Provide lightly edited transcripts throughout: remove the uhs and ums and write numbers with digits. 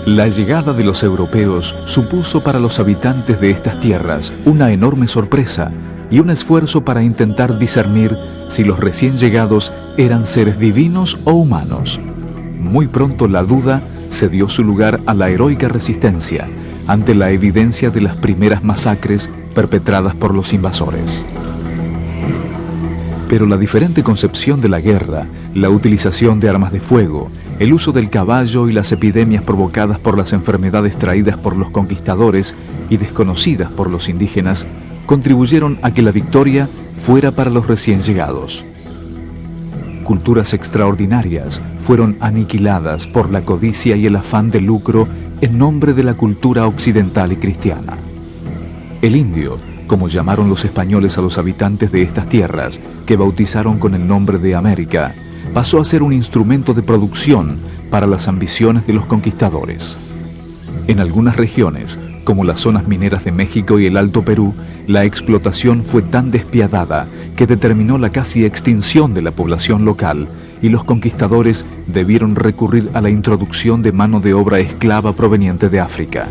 La llegada de los europeos supuso para los habitantes de estas tierras una enorme sorpresa y un esfuerzo para intentar discernir si los recién llegados eran seres divinos o humanos. Muy pronto la duda cedió su lugar a la heroica resistencia ante la evidencia de las primeras masacres perpetradas por los invasores. Pero la diferente concepción de la guerra, la utilización de armas de fuego, el uso del caballo y las epidemias provocadas por las enfermedades traídas por los conquistadores y desconocidas por los indígenas, contribuyeron a que la victoria fuera para los recién llegados. Culturas extraordinarias fueron aniquiladas por la codicia y el afán de lucro en nombre de la cultura occidental y cristiana. El indio, como llamaron los españoles a los habitantes de estas tierras, que bautizaron con el nombre de América, pasó a ser un instrumento de producción para las ambiciones de los conquistadores. En algunas regiones, como las zonas mineras de México y el Alto Perú, la explotación fue tan despiadada que determinó la casi extinción de la población local y los conquistadores debieron recurrir a la introducción de mano de obra esclava proveniente de África.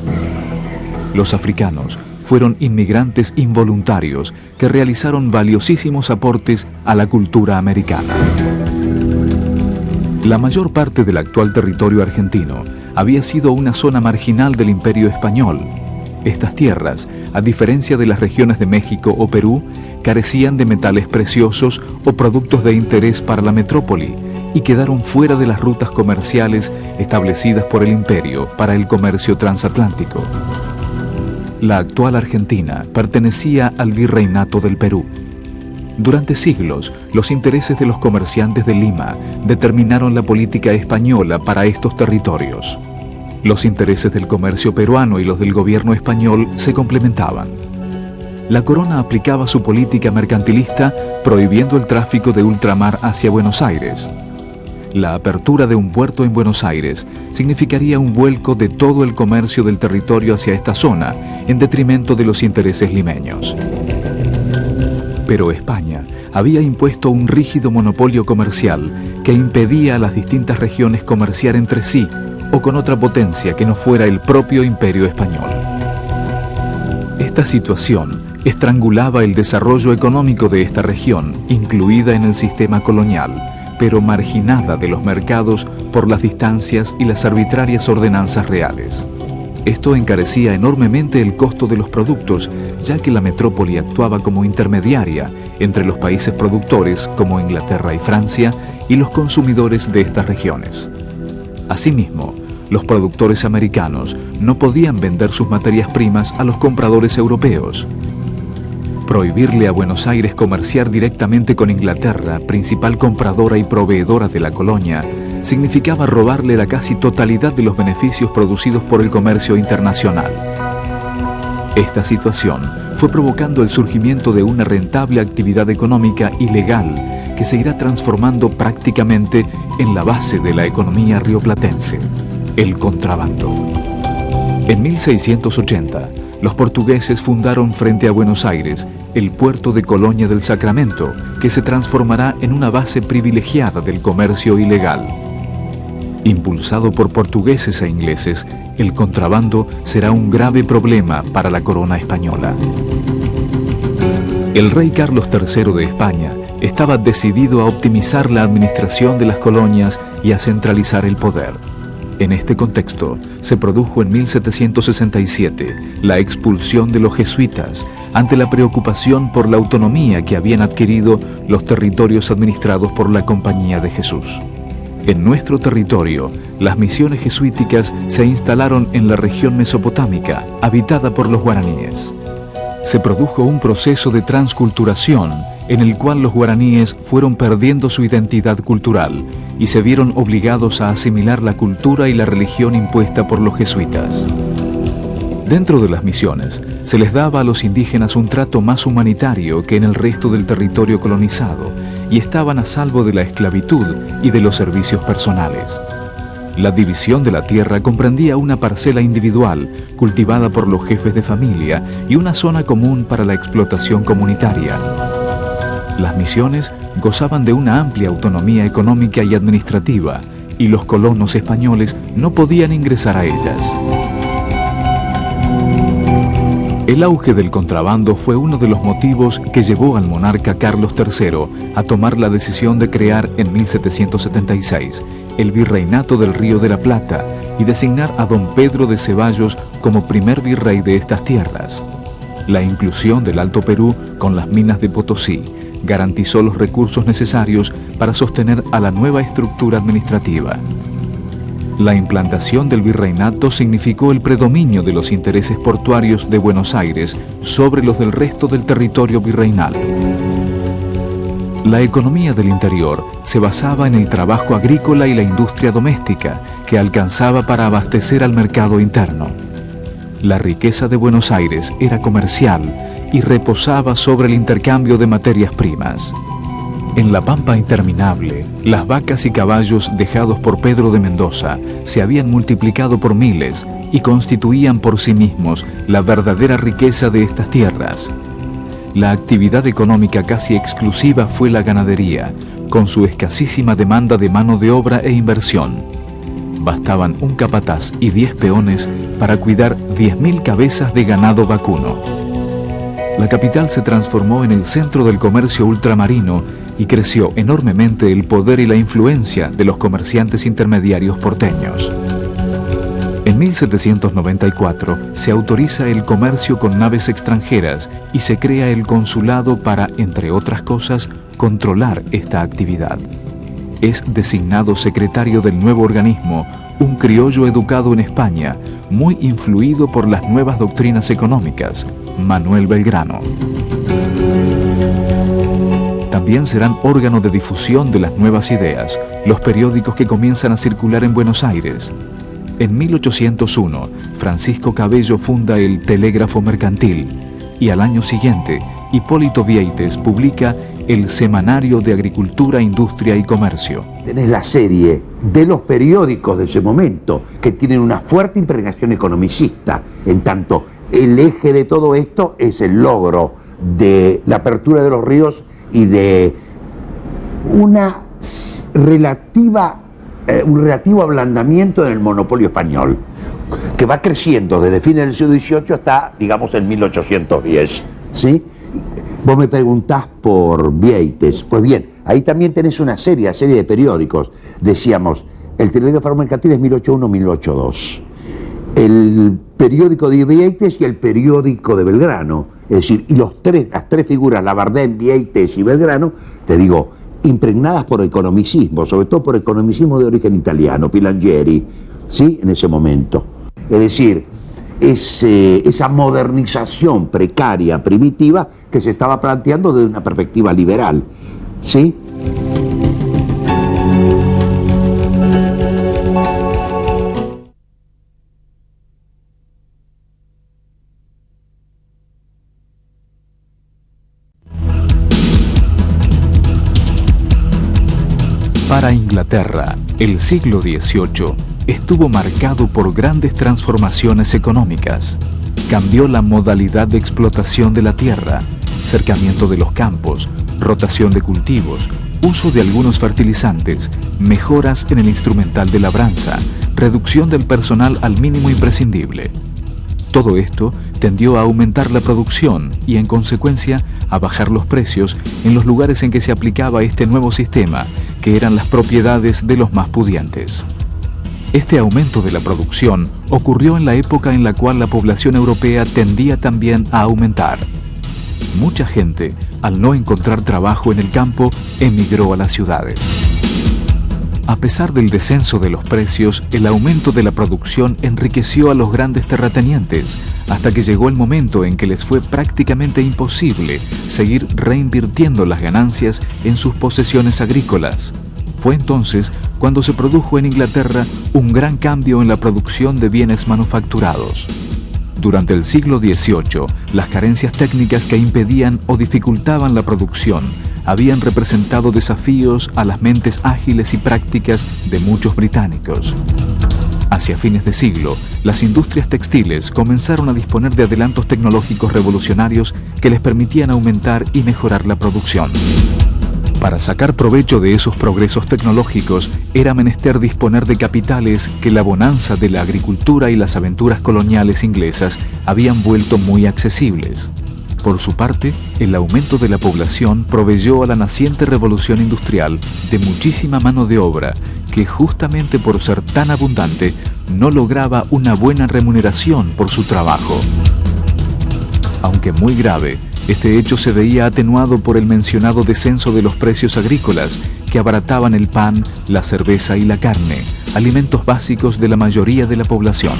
Los africanos fueron inmigrantes involuntarios que realizaron valiosísimos aportes a la cultura americana. La mayor parte del actual territorio argentino había sido una zona marginal del Imperio Español. Estas tierras, a diferencia de las regiones de México o Perú, carecían de metales preciosos o productos de interés para la metrópoli y quedaron fuera de las rutas comerciales establecidas por el imperio para el comercio transatlántico. La actual Argentina pertenecía al Virreinato del Perú. Durante siglos, los intereses de los comerciantes de Lima determinaron la política española para estos territorios. Los intereses del comercio peruano y los del gobierno español se complementaban. La corona aplicaba su política mercantilista prohibiendo el tráfico de ultramar hacia Buenos Aires. La apertura de un puerto en Buenos Aires significaría un vuelco de todo el comercio del territorio hacia esta zona, en detrimento de los intereses limeños. Pero España había impuesto un rígido monopolio comercial que impedía a las distintas regiones comerciar entre sí o con otra potencia que no fuera el propio Imperio Español. Esta situación estrangulaba el desarrollo económico de esta región, incluida en el sistema colonial, pero marginada de los mercados por las distancias y las arbitrarias ordenanzas reales. Esto encarecía enormemente el costo de los productos, ya que la metrópoli actuaba como intermediaria entre los países productores, como Inglaterra y Francia, y los consumidores de estas regiones. Asimismo, los productores americanos no podían vender sus materias primas a los compradores europeos. Prohibirle a Buenos Aires comerciar directamente con Inglaterra, principal compradora y proveedora de la colonia, significaba robarle la casi totalidad de los beneficios producidos por el comercio internacional. Esta situación fue provocando el surgimiento de una rentable actividad económica ilegal que se irá transformando prácticamente en la base de la economía rioplatense: el contrabando. En 1680, los portugueses fundaron frente a Buenos Aires el puerto de Colonia del Sacramento, que se transformará en una base privilegiada del comercio ilegal. Impulsado por portugueses e ingleses, el contrabando será un grave problema para la corona española. El rey Carlos III de España estaba decidido a optimizar la administración de las colonias y a centralizar el poder. En este contexto, se produjo en 1767 la expulsión de los jesuitas ante la preocupación por la autonomía que habían adquirido los territorios administrados por la Compañía de Jesús. En nuestro territorio, las misiones jesuíticas se instalaron en la región mesopotámica, habitada por los guaraníes. Se produjo un proceso de transculturación en el cual los guaraníes fueron perdiendo su identidad cultural y se vieron obligados a asimilar la cultura y la religión impuesta por los jesuitas. Dentro de las misiones, se les daba a los indígenas un trato más humanitario que en el resto del territorio colonizado y estaban a salvo de la esclavitud y de los servicios personales. La división de la tierra comprendía una parcela individual cultivada por los jefes de familia y una zona común para la explotación comunitaria. Las misiones gozaban de una amplia autonomía económica y administrativa y los colonos españoles no podían ingresar a ellas. El auge del contrabando fue uno de los motivos que llevó al monarca Carlos III a tomar la decisión de crear en 1776 el Virreinato del Río de la Plata y designar a don Pedro de Ceballos como primer virrey de estas tierras. La inclusión del Alto Perú con las minas de Potosí garantizó los recursos necesarios para sostener a la nueva estructura administrativa. La implantación del virreinato significó el predominio de los intereses portuarios de Buenos Aires sobre los del resto del territorio virreinal. La economía del interior se basaba en el trabajo agrícola y la industria doméstica, que alcanzaba para abastecer al mercado interno. La riqueza de Buenos Aires era comercial y reposaba sobre el intercambio de materias primas. En la pampa interminable, las vacas y caballos dejados por Pedro de Mendoza se habían multiplicado por miles y constituían por sí mismos la verdadera riqueza de estas tierras. La actividad económica casi exclusiva fue la ganadería, con su escasísima demanda de mano de obra e inversión. Bastaban un capataz y 10 peones para cuidar 10.000 cabezas de ganado vacuno. La capital se transformó en el centro del comercio ultramarino y creció enormemente el poder y la influencia de los comerciantes intermediarios porteños. En 1794 se autoriza el comercio con naves extranjeras y se crea el consulado para, entre otras cosas, controlar esta actividad. Es designado secretario del nuevo organismo un criollo educado en España, muy influido por las nuevas doctrinas económicas, Manuel Belgrano. También serán órgano de difusión de las nuevas ideas, los periódicos que comienzan a circular en Buenos Aires. En 1801, Francisco Cabello funda el Telégrafo Mercantil y al año siguiente, Hipólito Vieites publica el Semanario de Agricultura, Industria y Comercio. Tenés la serie de los periódicos de ese momento que tienen una fuerte impregnación economicista, en tanto el eje de todo esto es el logro de la apertura de los ríos y de un relativo ablandamiento en el monopolio español, que va creciendo desde fines del siglo XVIII hasta, digamos, en 1810, ¿sí? Vos me preguntás por Vieites. Pues bien, ahí también tenés una serie de periódicos. Decíamos, el Telégrafo Mercantil es 1801-1802. El periódico de Vieites y el periódico de Belgrano. Es decir, y las tres figuras, Labardén, Vieites y Belgrano, te digo, impregnadas por economicismo, sobre todo por economicismo de origen italiano, Filangieri, ¿sí? En ese momento. Es decir, esa modernización precaria, primitiva, que se estaba planteando desde una perspectiva liberal, ¿sí? Para Inglaterra, el siglo XVIII estuvo marcado por grandes transformaciones económicas. Cambió la modalidad de explotación de la tierra, cercamiento de los campos, rotación de cultivos, uso de algunos fertilizantes, mejoras en el instrumental de labranza, reducción del personal al mínimo imprescindible. Todo esto tendió a aumentar la producción y, en consecuencia, a bajar los precios en los lugares en que se aplicaba este nuevo sistema, que eran las propiedades de los más pudientes. Este aumento de la producción ocurrió en la época en la cual la población europea tendía también a aumentar. Mucha gente, al no encontrar trabajo en el campo, emigró a las ciudades. A pesar del descenso de los precios, el aumento de la producción enriqueció a los grandes terratenientes, hasta que llegó el momento en que les fue prácticamente imposible seguir reinvirtiendo las ganancias en sus posesiones agrícolas. Fue entonces cuando se produjo en Inglaterra un gran cambio en la producción de bienes manufacturados. Durante el siglo XVIII, las carencias técnicas que impedían o dificultaban la producción habían representado desafíos a las mentes ágiles y prácticas de muchos británicos. Hacia fines de siglo, las industrias textiles comenzaron a disponer de adelantos tecnológicos revolucionarios que les permitían aumentar y mejorar la producción. Para sacar provecho de esos progresos tecnológicos, era menester disponer de capitales que la bonanza de la agricultura y las aventuras coloniales inglesas habían vuelto muy accesibles. Por su parte, el aumento de la población proveyó a la naciente revolución industrial de muchísima mano de obra que, justamente por ser tan abundante, no lograba una buena remuneración por su trabajo. Aunque muy grave, este hecho se veía atenuado por el mencionado descenso de los precios agrícolas que abarataban el pan, la cerveza y la carne, alimentos básicos de la mayoría de la población.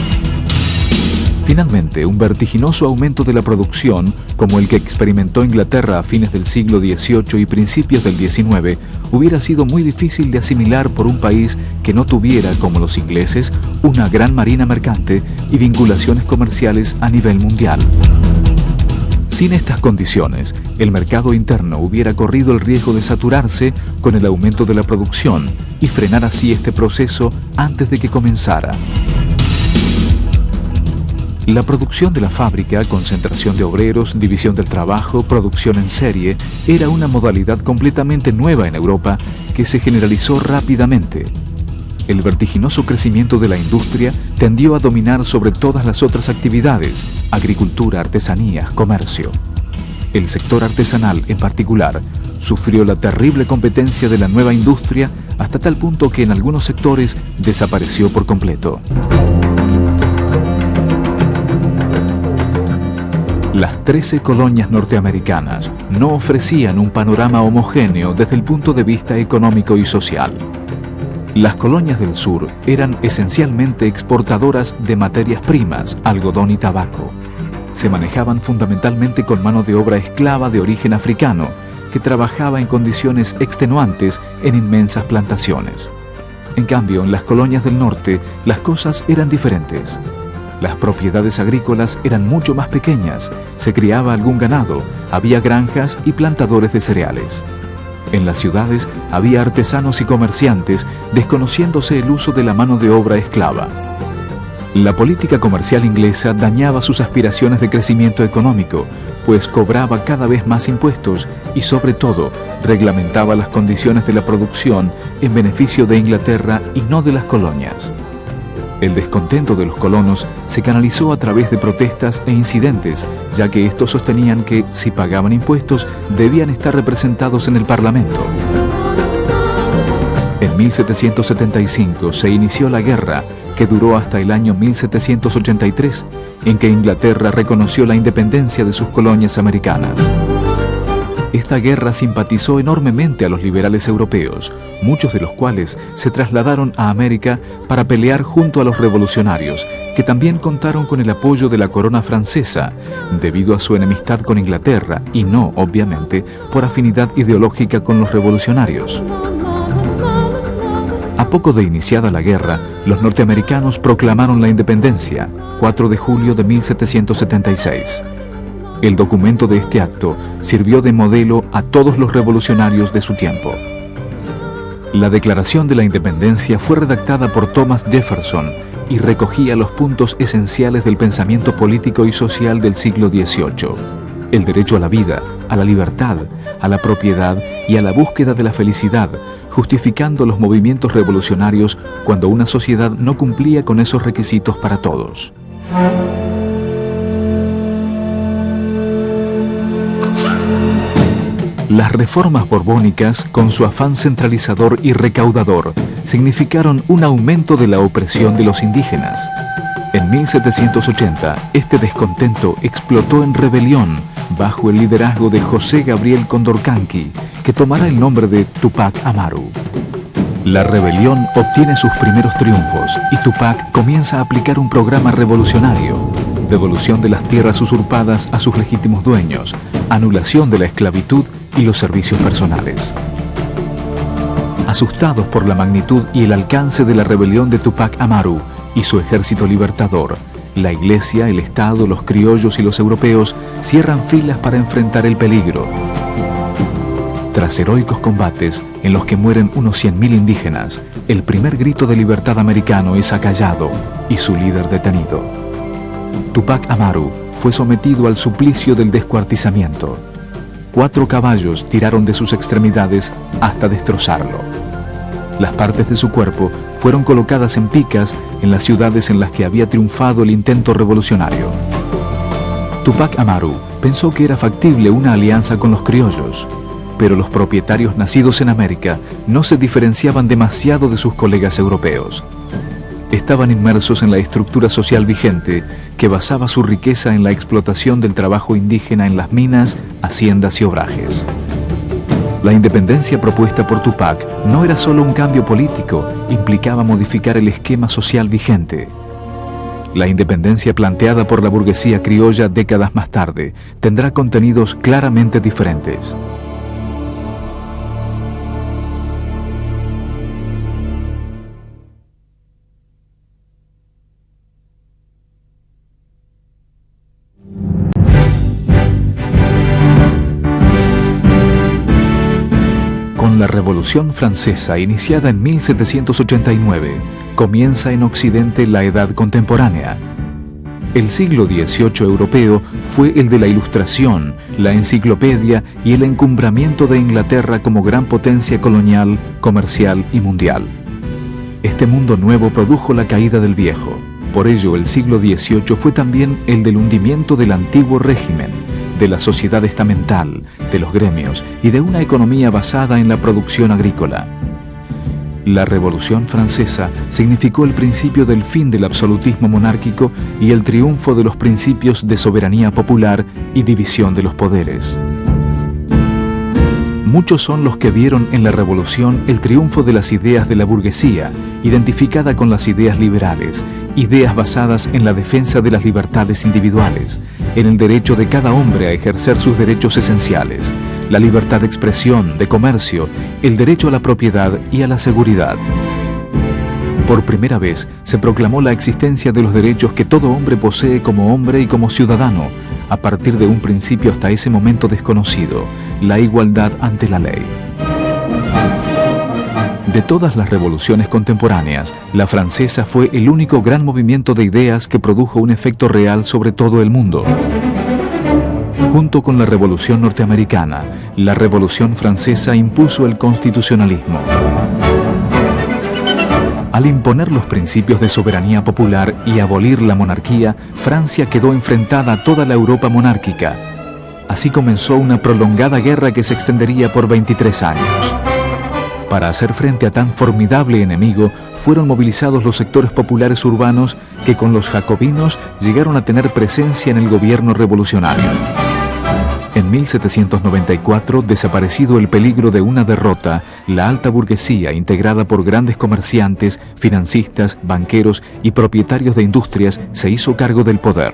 Finalmente, un vertiginoso aumento de la producción, como el que experimentó Inglaterra a fines del siglo XVIII y principios del XIX, hubiera sido muy difícil de asimilar por un país que no tuviera, como los ingleses, una gran marina mercante y vinculaciones comerciales a nivel mundial. Sin estas condiciones, el mercado interno hubiera corrido el riesgo de saturarse con el aumento de la producción y frenar así este proceso antes de que comenzara. La producción de la fábrica, concentración de obreros, división del trabajo, producción en serie, era una modalidad completamente nueva en Europa que se generalizó rápidamente. El vertiginoso crecimiento de la industria tendió a dominar sobre todas las otras actividades, agricultura, artesanías, comercio. El sector artesanal, en particular, sufrió la terrible competencia de la nueva industria hasta tal punto que en algunos sectores desapareció por completo. Las 13 colonias norteamericanas no ofrecían un panorama homogéneo desde el punto de vista económico y social. Las colonias del sur eran esencialmente exportadoras de materias primas, algodón y tabaco. Se manejaban fundamentalmente con mano de obra esclava de origen africano, que trabajaba en condiciones extenuantes en inmensas plantaciones. En cambio, en las colonias del norte, las cosas eran diferentes. Las propiedades agrícolas eran mucho más pequeñas, se criaba algún ganado, había granjas y plantadores de cereales. En las ciudades había artesanos y comerciantes, desconociéndose el uso de la mano de obra esclava. La política comercial inglesa dañaba sus aspiraciones de crecimiento económico, pues cobraba cada vez más impuestos y, sobre todo, reglamentaba las condiciones de la producción en beneficio de Inglaterra y no de las colonias. El descontento de los colonos se canalizó a través de protestas e incidentes, ya que estos sostenían que, si pagaban impuestos, debían estar representados en el Parlamento. En 1775 se inició la guerra, que duró hasta el año 1783, en que Inglaterra reconoció la independencia de sus colonias americanas. Esta guerra simpatizó enormemente a los liberales europeos, muchos de los cuales se trasladaron a América para pelear junto a los revolucionarios, que también contaron con el apoyo de la corona francesa, debido a su enemistad con Inglaterra y no, obviamente, por afinidad ideológica con los revolucionarios. A poco de iniciada la guerra, los norteamericanos proclamaron la independencia, 4 de julio de 1776. El documento de este acto sirvió de modelo a todos los revolucionarios de su tiempo. La Declaración de la Independencia fue redactada por Thomas Jefferson y recogía los puntos esenciales del pensamiento político y social del siglo XVIII: el derecho a la vida, a la libertad, a la propiedad y a la búsqueda de la felicidad, justificando los movimientos revolucionarios cuando una sociedad no cumplía con esos requisitos para todos. Las reformas borbónicas, con su afán centralizador y recaudador, significaron un aumento de la opresión de los indígenas. En 1780, este descontento explotó en rebelión bajo el liderazgo de José Gabriel Condorcanqui, que tomará el nombre de Tupac Amaru. La rebelión obtiene sus primeros triunfos y Tupac comienza a aplicar un programa revolucionario: devolución de las tierras usurpadas a sus legítimos dueños, anulación de la esclavitud y los servicios personales. Asustados por la magnitud y el alcance de la rebelión de Tupac Amaru y su ejército libertador, la Iglesia, el Estado, los criollos y los europeos cierran filas para enfrentar el peligro. Tras heroicos combates en los que mueren unos 100.000 indígenas, el primer grito de libertad americano es acallado y su líder detenido. Tupac Amaru fue sometido al suplicio del descuartizamiento. 4 caballos tiraron de sus extremidades hasta destrozarlo. Las partes de su cuerpo fueron colocadas en picas en las ciudades en las que había triunfado el intento revolucionario. Tupac Amaru pensó que era factible una alianza con los criollos, pero los propietarios nacidos en América no se diferenciaban demasiado de sus colegas europeos. Estaban inmersos en la estructura social vigente que basaba su riqueza en la explotación del trabajo indígena en las minas, haciendas y obrajes. La independencia propuesta por Tupac no era solo un cambio político, implicaba modificar el esquema social vigente. La independencia planteada por la burguesía criolla décadas más tarde tendrá contenidos claramente diferentes. Con la Revolución Francesa, iniciada en 1789, comienza en Occidente la Edad Contemporánea. El siglo XVIII europeo fue el de la Ilustración, la enciclopedia y el encumbramiento de Inglaterra como gran potencia colonial, comercial y mundial. Este mundo nuevo produjo la caída del viejo. Por ello, el siglo XVIII fue también el del hundimiento del antiguo régimen, de la sociedad estamental, de los gremios y de una economía basada en la producción agrícola. La Revolución Francesa significó el principio del fin del absolutismo monárquico y el triunfo de los principios de soberanía popular y división de los poderes. Muchos son los que vieron en la Revolución el triunfo de las ideas de la burguesía, identificada con las ideas liberales, ideas basadas en la defensa de las libertades individuales, en el derecho de cada hombre a ejercer sus derechos esenciales, la libertad de expresión, de comercio, el derecho a la propiedad y a la seguridad. Por primera vez se proclamó la existencia de los derechos que todo hombre posee como hombre y como ciudadano, a partir de un principio hasta ese momento desconocido, la igualdad ante la ley. De todas las revoluciones contemporáneas, la francesa fue el único gran movimiento de ideas que produjo un efecto real sobre todo el mundo. Junto con la Revolución norteamericana, la Revolución francesa impuso el constitucionalismo. Al imponer los principios de soberanía popular y abolir la monarquía, Francia quedó enfrentada a toda la Europa monárquica. Así comenzó una prolongada guerra que se extendería por 23 años. Para hacer frente a tan formidable enemigo, fueron movilizados los sectores populares urbanos que con los jacobinos llegaron a tener presencia en el gobierno revolucionario. En 1794, desaparecido el peligro de una derrota, la alta burguesía, integrada por grandes comerciantes, financistas, banqueros y propietarios de industrias, se hizo cargo del poder.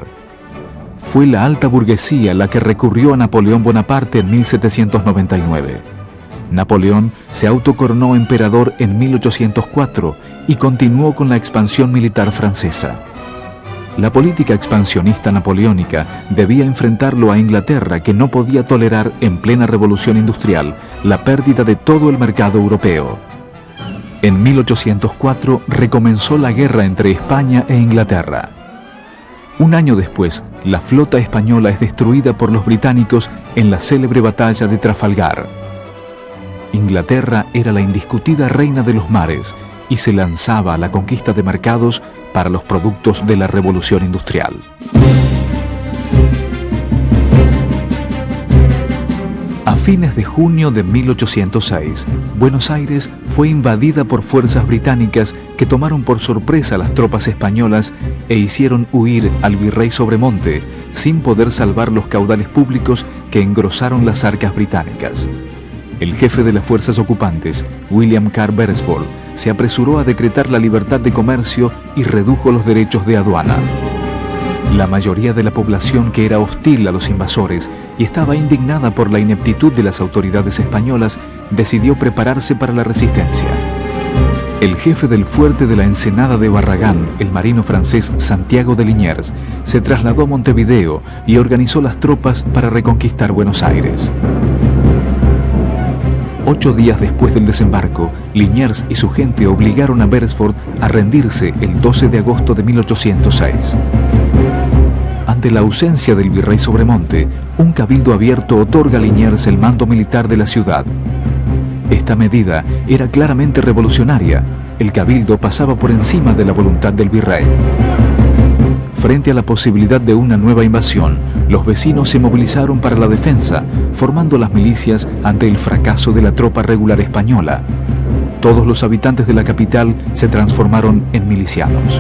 Fue la alta burguesía la que recurrió a Napoleón Bonaparte en 1799. Napoleón se autocoronó emperador en 1804 y continuó con la expansión militar francesa. La política expansionista napoleónica debía enfrentarlo a Inglaterra, que no podía tolerar en plena revolución industrial la pérdida de todo el mercado europeo. En 1804 recomenzó la guerra entre España e Inglaterra. Un año después, la flota española es destruida por los británicos en la célebre batalla de Trafalgar. Inglaterra era la indiscutida reina de los mares y se lanzaba a la conquista de mercados para los productos de la revolución industrial. A fines de junio de 1806, Buenos Aires fue invadida por fuerzas británicas que tomaron por sorpresa a las tropas españolas e hicieron huir al virrey Sobremonte, sin poder salvar los caudales públicos que engrosaron las arcas británicas. El jefe de las fuerzas ocupantes, William Carr Beresford, se apresuró a decretar la libertad de comercio y redujo los derechos de aduana. La mayoría de la población, que era hostil a los invasores y estaba indignada por la ineptitud de las autoridades españolas, decidió prepararse para la resistencia. El jefe del fuerte de la Ensenada de Barragán, el marino francés Santiago de Liniers, se trasladó a Montevideo y organizó las tropas para reconquistar Buenos Aires. 8 días después del desembarco, Liniers y su gente obligaron a Beresford a rendirse el 12 de agosto de 1806. ante la ausencia del virrey Sobremonte, un cabildo abierto otorga a Liniers el mando militar de la ciudad. Esta medida era claramente revolucionaria. El cabildo pasaba por encima de la voluntad del virrey. Frente a la posibilidad de una nueva invasión, los vecinos se movilizaron para la defensa, formando las milicias ante el fracaso de la tropa regular española. Todos los habitantes de la capital se transformaron en milicianos.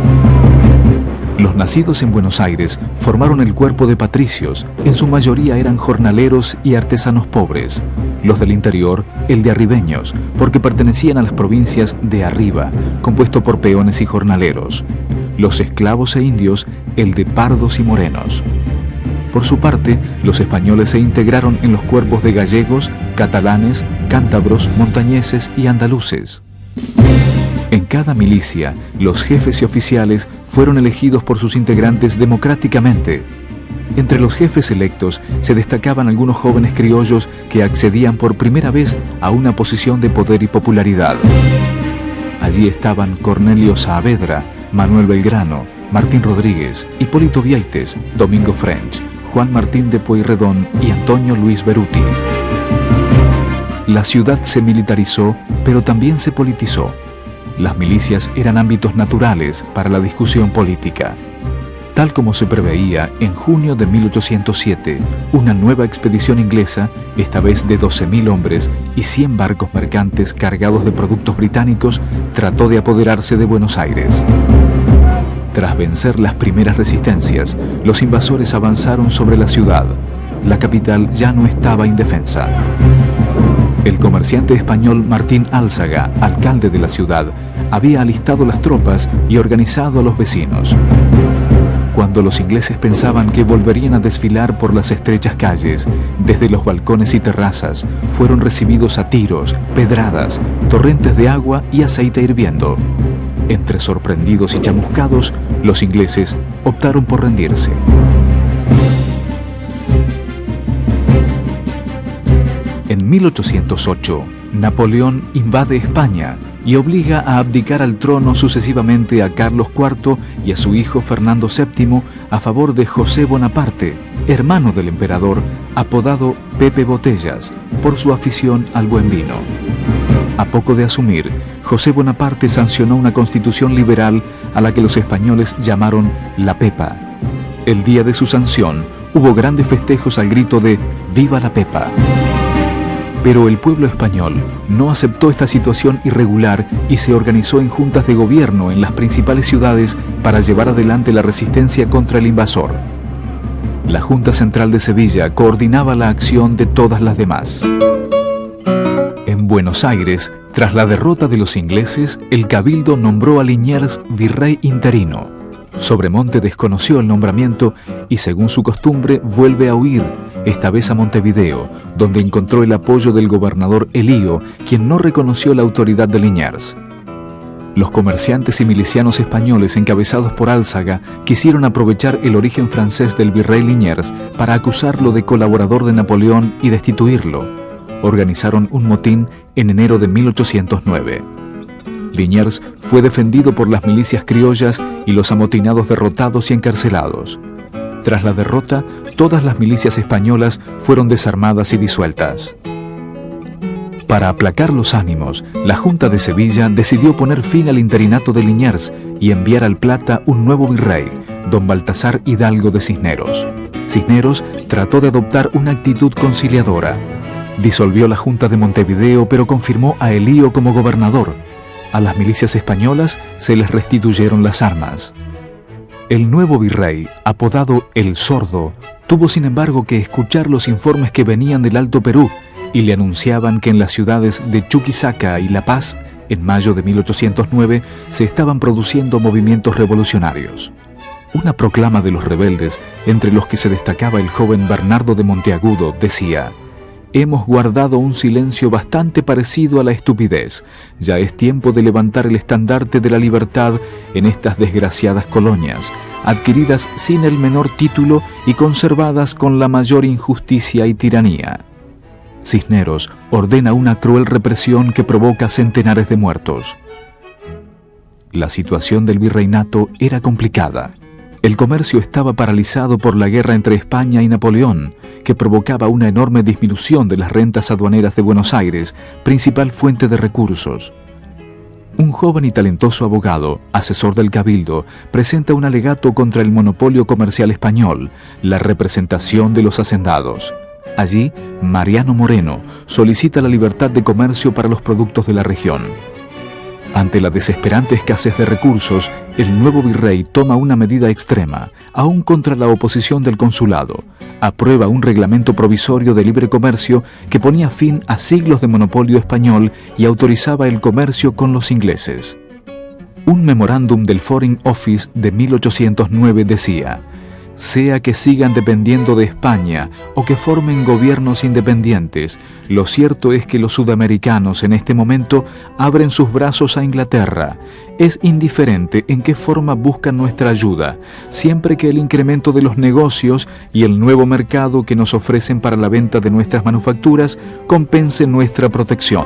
Los nacidos en Buenos Aires formaron el cuerpo de patricios, en su mayoría eran jornaleros y artesanos pobres. Los del interior, el de arribeños, porque pertenecían a las provincias de arriba, compuesto por peones y jornaleros. Los esclavos e indios, el de pardos y morenos. Por su parte, los españoles se integraron en los cuerpos de gallegos, catalanes, cántabros, montañeses y andaluces. En cada milicia, los jefes y oficiales fueron elegidos por sus integrantes democráticamente. Entre los jefes electos se destacaban algunos jóvenes criollos que accedían por primera vez a una posición de poder y popularidad. Allí estaban Cornelio Saavedra, Manuel Belgrano, Martín Rodríguez, Hipólito Vieites, Domingo French, Juan Martín de Pueyrredón y Antonio Luis Beruti. La ciudad se militarizó, pero también se politizó. Las milicias eran ámbitos naturales para la discusión política. Tal como se preveía, en junio de 1807, una nueva expedición inglesa, esta vez de 12.000 hombres y 100 barcos mercantes cargados de productos británicos, trató de apoderarse de Buenos Aires. Tras vencer las primeras resistencias, los invasores avanzaron sobre la ciudad. La capital ya no estaba indefensa. El comerciante español Martín Álzaga, alcalde de la ciudad, había alistado las tropas y organizado a los vecinos. Cuando los ingleses pensaban que volverían a desfilar por las estrechas calles, desde los balcones y terrazas fueron recibidos a tiros, pedradas, torrentes de agua y aceite hirviendo. Entre sorprendidos y chamuscados, los ingleses optaron por rendirse. En 1808, Napoleón invade España y obliga a abdicar al trono sucesivamente a Carlos IV y a su hijo Fernando VII a favor de José Bonaparte, hermano del emperador, apodado Pepe Botellas, por su afición al buen vino. A poco de asumir, José Bonaparte sancionó una constitución liberal a la que los españoles llamaron la Pepa. El día de su sanción, hubo grandes festejos al grito de ¡Viva la Pepa! Pero el pueblo español no aceptó esta situación irregular y se organizó en juntas de gobierno en las principales ciudades para llevar adelante la resistencia contra el invasor. La Junta Central de Sevilla coordinaba la acción de todas las demás. En Buenos Aires, tras la derrota de los ingleses, el Cabildo nombró a Liniers virrey interino. Sobremonte desconoció el nombramiento y, según su costumbre, vuelve a huir, esta vez a Montevideo, donde encontró el apoyo del gobernador Elío, quien no reconoció la autoridad de Liniers. Los comerciantes y milicianos españoles encabezados por Álzaga quisieron aprovechar el origen francés del virrey Liniers para acusarlo de colaborador de Napoleón y destituirlo. Organizaron un motín en enero de 1809. Liniers fue defendido por las milicias criollas y los amotinados derrotados y encarcelados. Tras la derrota, todas las milicias españolas fueron desarmadas y disueltas. Para aplacar los ánimos, la Junta de Sevilla decidió poner fin al interinato de Liniers y enviar al Plata un nuevo virrey, don Baltasar Hidalgo de Cisneros. Cisneros trató de adoptar una actitud conciliadora. Disolvió la Junta de Montevideo, pero confirmó a Elío como gobernador. A las milicias españolas se les restituyeron las armas. El nuevo virrey, apodado El Sordo, tuvo sin embargo que escuchar los informes que venían del Alto Perú y le anunciaban que en las ciudades de Chuquisaca y La Paz, en mayo de 1809, se estaban produciendo movimientos revolucionarios. Una proclama de los rebeldes, entre los que se destacaba el joven Bernardo de Monteagudo, decía: «Hemos guardado un silencio bastante parecido a la estupidez. Ya es tiempo de levantar el estandarte de la libertad en estas desgraciadas colonias, adquiridas sin el menor título y conservadas con la mayor injusticia y tiranía». Cisneros ordena una cruel represión que provoca centenares de muertos. La situación del virreinato era complicada. El comercio estaba paralizado por la guerra entre España y Napoleón, que provocaba una enorme disminución de las rentas aduaneras de Buenos Aires, principal fuente de recursos. Un joven y talentoso abogado, asesor del Cabildo, presenta un alegato contra el monopolio comercial español, la representación de los hacendados. Allí, Mariano Moreno solicita la libertad de comercio para los productos de la región. Ante la desesperante escasez de recursos, el nuevo virrey toma una medida extrema, aún contra la oposición del consulado. Aprueba un reglamento provisorio de libre comercio que ponía fin a siglos de monopolio español y autorizaba el comercio con los ingleses. Un memorándum del Foreign Office de 1809 decía: sea que sigan dependiendo de España o que formen gobiernos independientes, lo cierto es que los sudamericanos en este momento abren sus brazos a Inglaterra. Es indiferente en qué forma buscan nuestra ayuda, siempre que el incremento de los negocios y el nuevo mercado que nos ofrecen para la venta de nuestras manufacturas compense nuestra protección.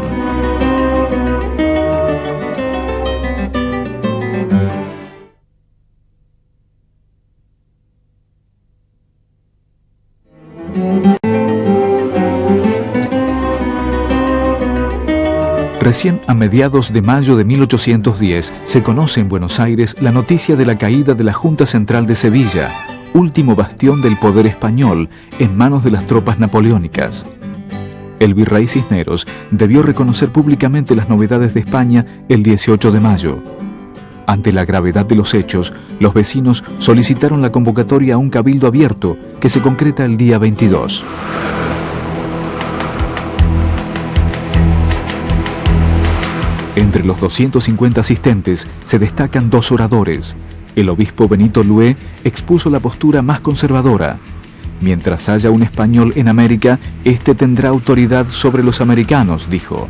Recién a mediados de mayo de 1810 se conoce en Buenos Aires la noticia de la caída de la Junta Central de Sevilla, último bastión del poder español en manos de las tropas napoleónicas. El virrey Cisneros debió reconocer públicamente las novedades de España el 18 de mayo. Ante la gravedad de los hechos, los vecinos solicitaron la convocatoria a un cabildo abierto que se concreta el día 22. Entre los 250 asistentes se destacan dos oradores. El obispo Benito Lué expuso la postura más conservadora. Mientras haya un español en América, este tendrá autoridad sobre los americanos, dijo.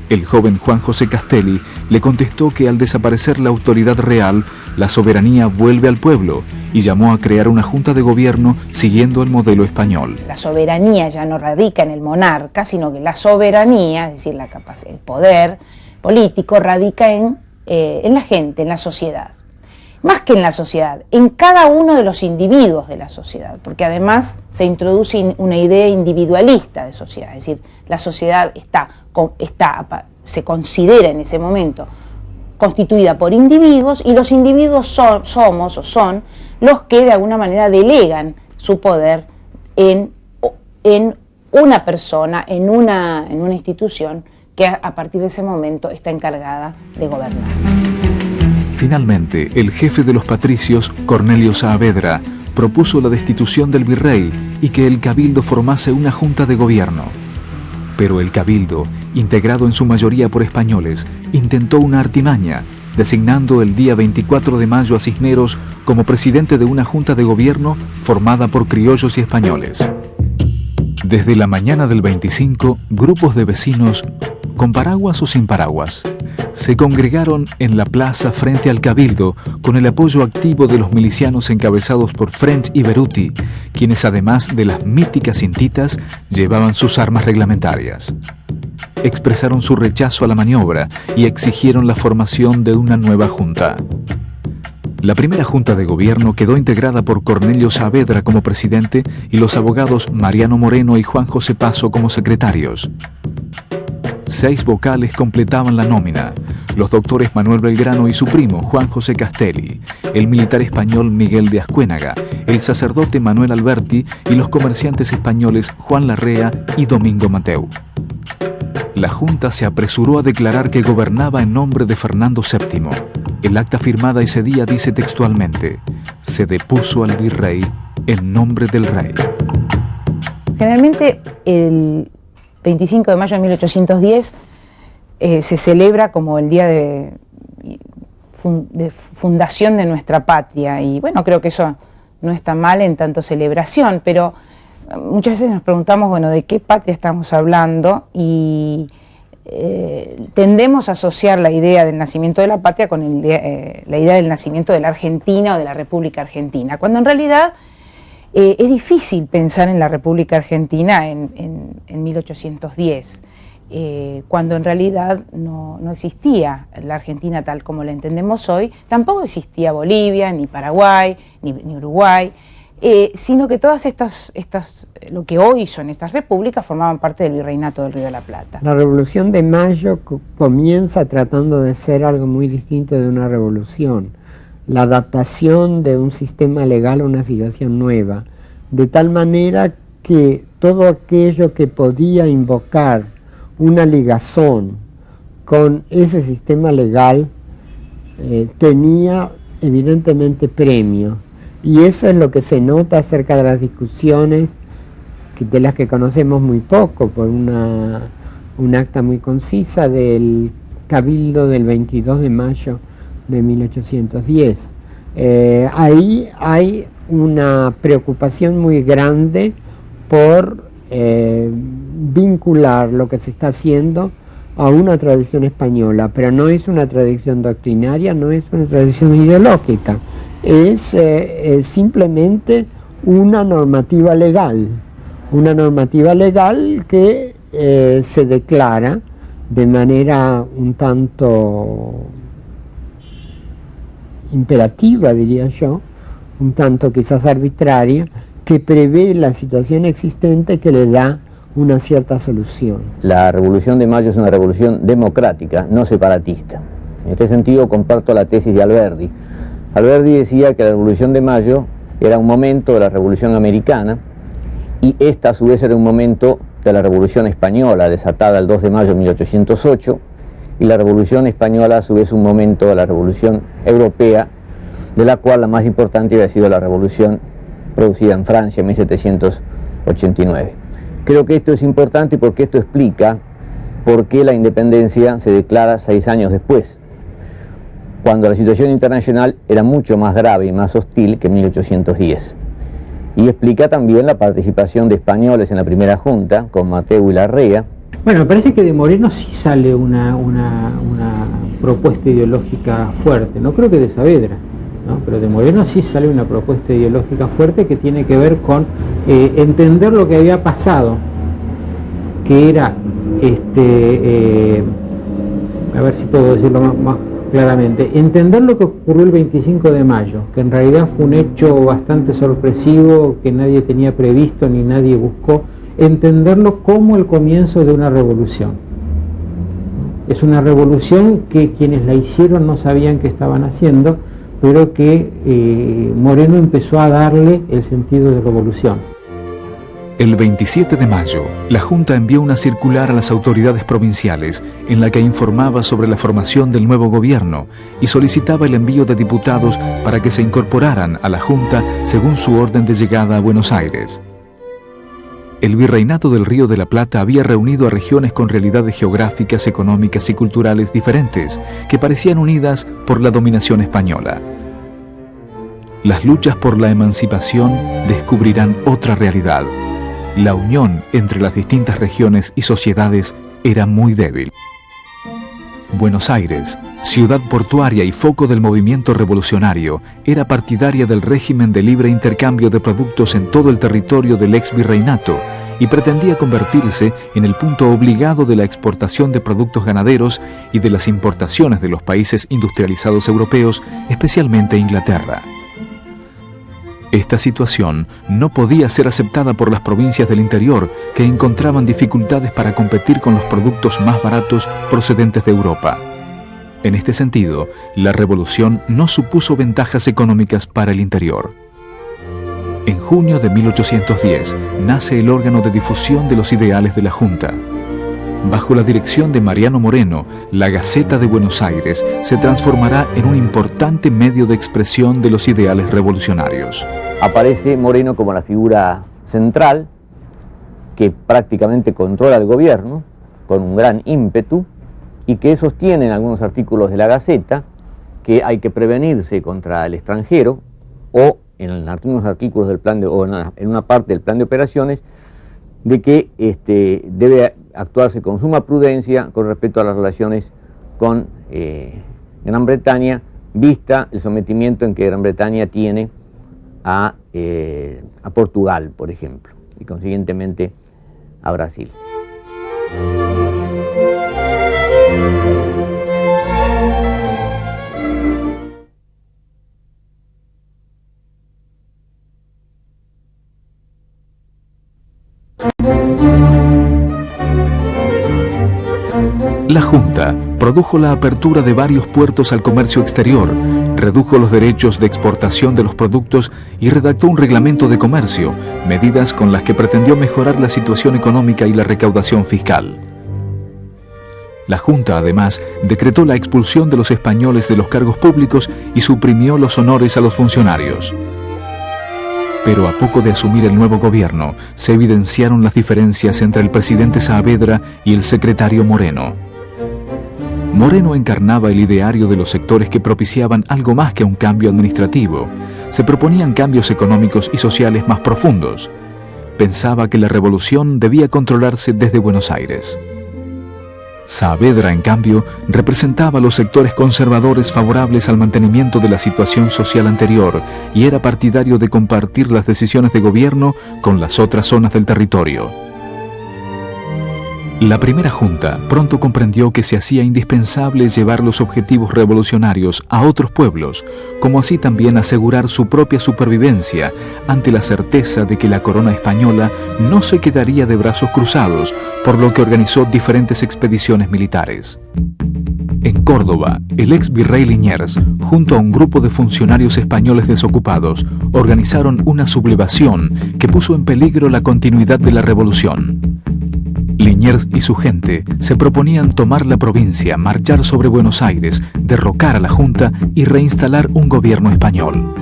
El joven Juan José Castelli le contestó que al desaparecer la autoridad real, la soberanía vuelve al pueblo y llamó a crear una junta de gobierno siguiendo el modelo español. La soberanía ya no radica en el monarca, sino que la soberanía, es decir, el poder político, radica en la gente, en la sociedad. Más que en la sociedad, en cada uno de los individuos de la sociedad, porque además se introduce una idea individualista de sociedad, es decir, la sociedad se considera en ese momento constituida por individuos y los individuos son los que de alguna manera delegan su poder en una persona, en una institución que a partir de ese momento está encargada de gobernar. Finalmente, el jefe de los patricios, Cornelio Saavedra, propuso la destitución del virrey y que el cabildo formase una junta de gobierno. Pero el cabildo, integrado en su mayoría por españoles, intentó una artimaña, designando el día 24 de mayo a Cisneros como presidente de una junta de gobierno formada por criollos y españoles. Desde la mañana del 25, grupos de vecinos, con paraguas o sin paraguas, se congregaron en la plaza frente al cabildo con el apoyo activo de los milicianos encabezados por French y Beruti, quienes además de las míticas cintitas llevaban sus armas reglamentarias. Expresaron su rechazo a la maniobra y exigieron la formación de una nueva junta. La primera junta de gobierno quedó integrada por Cornelio Saavedra como presidente y los abogados Mariano Moreno y Juan José Paso como secretarios. 6 vocales completaban la nómina: los doctores Manuel Belgrano y su primo Juan José Castelli, el militar español Miguel de Ascuénaga, el sacerdote Manuel Alberti y los comerciantes españoles Juan Larrea y Domingo Mateu. La Junta se apresuró a declarar que gobernaba en nombre de Fernando VII. El acta firmada ese día dice textualmente: se depuso al virrey en nombre del rey. Generalmente el 25 de mayo de 1810 se celebra como el día de fundación de nuestra patria, y bueno, creo que eso no está mal en tanto celebración, pero muchas veces nos preguntamos, bueno, ¿de qué patria estamos hablando? Y tendemos a asociar la idea del nacimiento de la patria con la idea del nacimiento de la Argentina o de la República Argentina, cuando en realidad es difícil pensar en la República Argentina en 1810. cuando en realidad no existía la Argentina tal como la entendemos hoy, tampoco existía Bolivia, ni Paraguay, ni Uruguay, sino que todas estas, lo que hoy son estas repúblicas, formaban parte del Virreinato del Río de la Plata. La Revolución de Mayo comienza tratando de ser algo muy distinto de una revolución, la adaptación de un sistema legal a una situación nueva, de tal manera que todo aquello que podía invocar una ligazón con ese sistema legal tenía evidentemente premio. Y eso es lo que se nota acerca de las discusiones de las que conocemos muy poco, por un acta muy concisa del Cabildo del 22 de mayo de 1810. Ahí hay una preocupación muy grande por vincular lo que se está haciendo a una tradición española, pero no es una tradición doctrinaria, no es una tradición ideológica, es simplemente una normativa legal que se declara de manera un tanto imperativa, diría yo, un tanto quizás arbitraria, que prevé la situación existente, que le da una cierta solución. La Revolución de Mayo es una revolución democrática, no separatista. En este sentido comparto la tesis de Alberdi. Alberdi decía que la Revolución de Mayo era un momento de la Revolución Americana y esta a su vez era un momento de la Revolución Española, desatada el 2 de mayo de 1808, y la Revolución Española a su vez un momento de la Revolución Europea, de la cual la más importante había sido la Revolución producida en Francia en 1789. Creo que esto es importante porque esto explica por qué la independencia se declara 6 años después, cuando la situación internacional era mucho más grave y más hostil que en 1810. Y explica también la participación de españoles en la primera junta, con Mateu y Larrea. Bueno, me parece que de Moreno sí sale una propuesta ideológica fuerte, no creo que de Saavedra, ¿no? Pero de Moreno sí sale una propuesta ideológica fuerte que tiene que ver con entender lo que había pasado, que era, a ver si puedo decirlo más claramente, entender lo que ocurrió el 25 de mayo, que en realidad fue un hecho bastante sorpresivo, que nadie tenía previsto ni nadie buscó, entenderlo como el comienzo de una revolución. Es una revolución que quienes la hicieron no sabían que estaban haciendo, pero que Moreno empezó a darle el sentido de revolución. El 27 de mayo, la Junta envió una circular a las autoridades provinciales en la que informaba sobre la formación del nuevo gobierno y solicitaba el envío de diputados para que se incorporaran a la Junta según su orden de llegada a Buenos Aires. El Virreinato del Río de la Plata había reunido a regiones con realidades geográficas, económicas y culturales diferentes que parecían unidas por la dominación española. Las luchas por la emancipación descubrirán otra realidad. La unión entre las distintas regiones y sociedades era muy débil. Buenos Aires, ciudad portuaria y foco del movimiento revolucionario, era partidaria del régimen de libre intercambio de productos en todo el territorio del ex virreinato y pretendía convertirse en el punto obligado de la exportación de productos ganaderos y de las importaciones de los países industrializados europeos, especialmente Inglaterra. Esta situación no podía ser aceptada por las provincias del interior, que encontraban dificultades para competir con los productos más baratos procedentes de Europa. En este sentido, la revolución no supuso ventajas económicas para el interior. En junio de 1810 nace el órgano de difusión de los ideales de la Junta. Bajo la dirección de Mariano Moreno, la Gaceta de Buenos Aires se transformará en un importante medio de expresión de los ideales revolucionarios. Aparece Moreno como la figura central que prácticamente controla el gobierno con un gran ímpetu y que sostiene en algunos artículos de la Gaceta que hay que prevenirse contra el extranjero o en algunos artículos del plan o en una parte del plan de operaciones de que debe actuarse con suma prudencia con respecto a las relaciones con Gran Bretaña, vista el sometimiento en que Gran Bretaña tiene a Portugal, por ejemplo, y consiguientemente a Brasil. La Junta produjo la apertura de varios puertos al comercio exterior, redujo los derechos de exportación de los productos y redactó un reglamento de comercio, medidas con las que pretendió mejorar la situación económica y la recaudación fiscal. La Junta, además, decretó la expulsión de los españoles de los cargos públicos y suprimió los honores a los funcionarios. Pero a poco de asumir el nuevo gobierno, se evidenciaron las diferencias entre el presidente Saavedra y el secretario Moreno. Moreno encarnaba el ideario de los sectores que propiciaban algo más que un cambio administrativo. Se proponían cambios económicos y sociales más profundos. Pensaba que la revolución debía controlarse desde Buenos Aires. Saavedra, en cambio, representaba a los sectores conservadores favorables al mantenimiento de la situación social anterior y era partidario de compartir las decisiones de gobierno con las otras zonas del territorio. La primera junta pronto comprendió que se hacía indispensable llevar los objetivos revolucionarios a otros pueblos, como así también asegurar su propia supervivencia ante la certeza de que la corona española no se quedaría de brazos cruzados, por lo que organizó diferentes expediciones militares. En Córdoba, el ex virrey Liniers, junto a un grupo de funcionarios españoles desocupados, organizaron una sublevación que puso en peligro la continuidad de la revolución. Liniers y su gente se proponían tomar la provincia, marchar sobre Buenos Aires, derrocar a la Junta y reinstalar un gobierno español.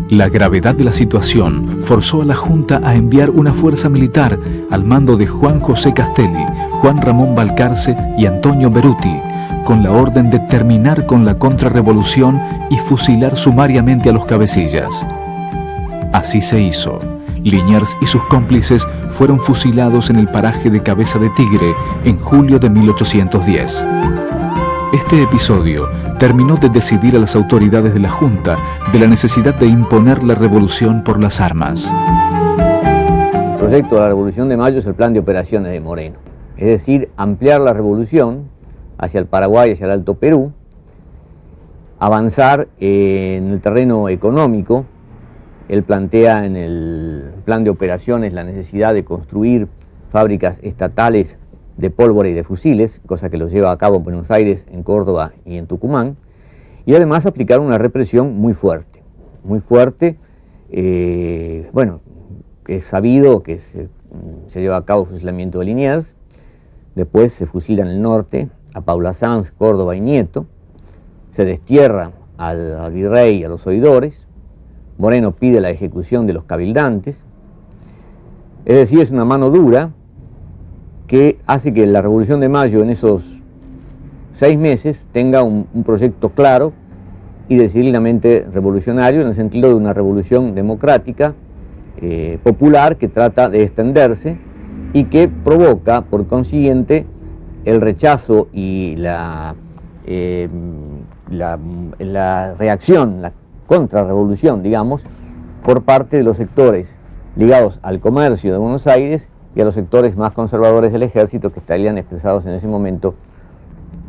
La gravedad de la situación forzó a la Junta a enviar una fuerza militar al mando de Juan José Castelli, Juan Ramón Balcarce y Antonio Beruti, con la orden de terminar con la contrarrevolución y fusilar sumariamente a los cabecillas. Así se hizo. Liniers y sus cómplices fueron fusilados en el paraje de Cabeza de Tigre en julio de 1810. Este episodio terminó de decidir a las autoridades de la Junta de la necesidad de imponer la revolución por las armas. El proyecto de la Revolución de Mayo es el plan de operaciones de Moreno, es decir, ampliar la revolución hacia el Paraguay, hacia el Alto Perú, avanzar en el terreno económico. Él plantea en el plan de operaciones la necesidad de construir fábricas estatales de pólvora y de fusiles, cosa que lo lleva a cabo en Buenos Aires, en Córdoba y en Tucumán, y además aplicar una represión muy fuerte, bueno, es sabido que se lleva a cabo el fusilamiento de Liniers, después se fusila en el norte a Paula Sanz, Córdoba y Nieto, se destierra al virrey y a los oidores. Moreno pide la ejecución de los cabildantes, es decir, es una mano dura que hace que la Revolución de Mayo en esos 6 meses tenga un proyecto claro y decididamente revolucionario en el sentido de una revolución democrática, popular, que trata de extenderse y que provoca, por consiguiente, el rechazo y la reacción, la contrarrevolución, digamos, por parte de los sectores ligados al comercio de Buenos Aires y a los sectores más conservadores del ejército que estarían expresados en ese momento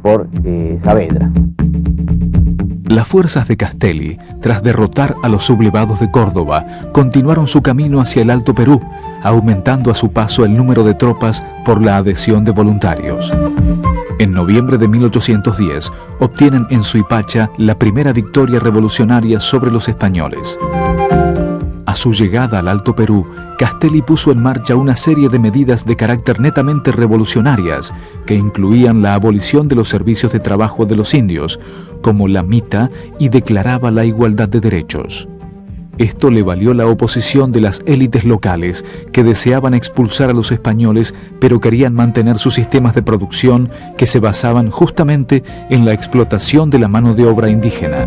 por Saavedra. Las fuerzas de Castelli, tras derrotar a los sublevados de Córdoba, continuaron su camino hacia el Alto Perú, aumentando a su paso el número de tropas por la adhesión de voluntarios. En noviembre de 1810 obtienen en Suipacha la primera victoria revolucionaria sobre los españoles. A su llegada al Alto Perú, Castelli puso en marcha una serie de medidas de carácter netamente revolucionarias que incluían la abolición de los servicios de trabajo de los indios, como la mita, y declaraba la igualdad de derechos. Esto le valió la oposición de las élites locales que deseaban expulsar a los españoles, pero querían mantener sus sistemas de producción que se basaban justamente en la explotación de la mano de obra indígena.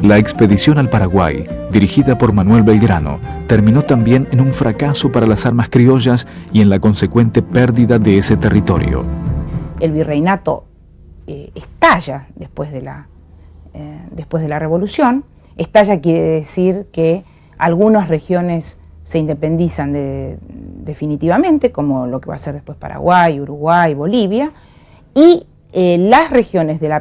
La expedición al Paraguay, dirigida por Manuel Belgrano, terminó también en un fracaso para las armas criollas y en la consecuente pérdida de ese territorio. El virreinato estalla después de la revolución. Estalla quiere decir que algunas regiones se independizan definitivamente, como lo que va a ser después Paraguay, Uruguay, Bolivia, y las regiones del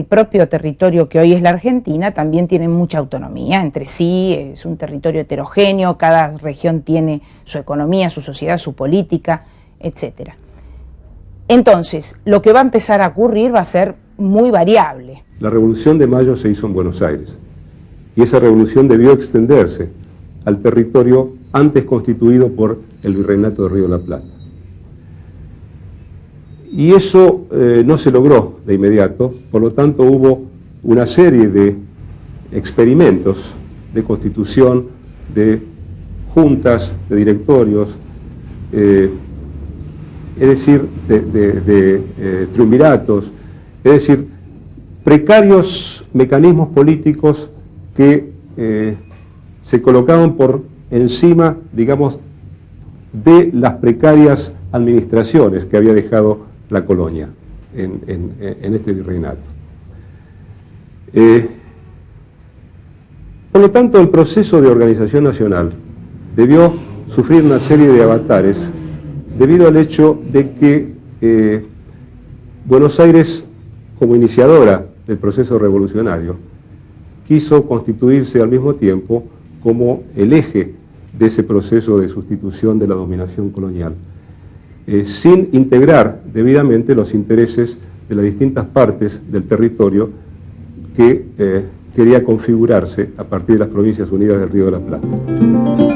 propio territorio que hoy es la Argentina también tienen mucha autonomía entre sí, es un territorio heterogéneo, cada región tiene su economía, su sociedad, su política, etc. Entonces, lo que va a empezar a ocurrir va a ser muy variable. La Revolución de Mayo se hizo en Buenos Aires y esa revolución debió extenderse al territorio antes constituido por el Virreinato de Río de la Plata. Y eso no se logró de inmediato, por lo tanto hubo una serie de experimentos de constitución, de juntas, de directorios, es decir, de triunviratos, es decir, precarios mecanismos políticos que se colocaban por encima, digamos, de las precarias administraciones que había dejado la colonia en este virreinato. Por lo tanto, el proceso de organización nacional debió sufrir una serie de avatares debido al hecho de que Buenos Aires, como iniciadora del proceso revolucionario, quiso constituirse al mismo tiempo como el eje de ese proceso de sustitución de la dominación colonial, sin integrar debidamente los intereses de las distintas partes del territorio que quería configurarse a partir de las Provincias Unidas del Río de la Plata.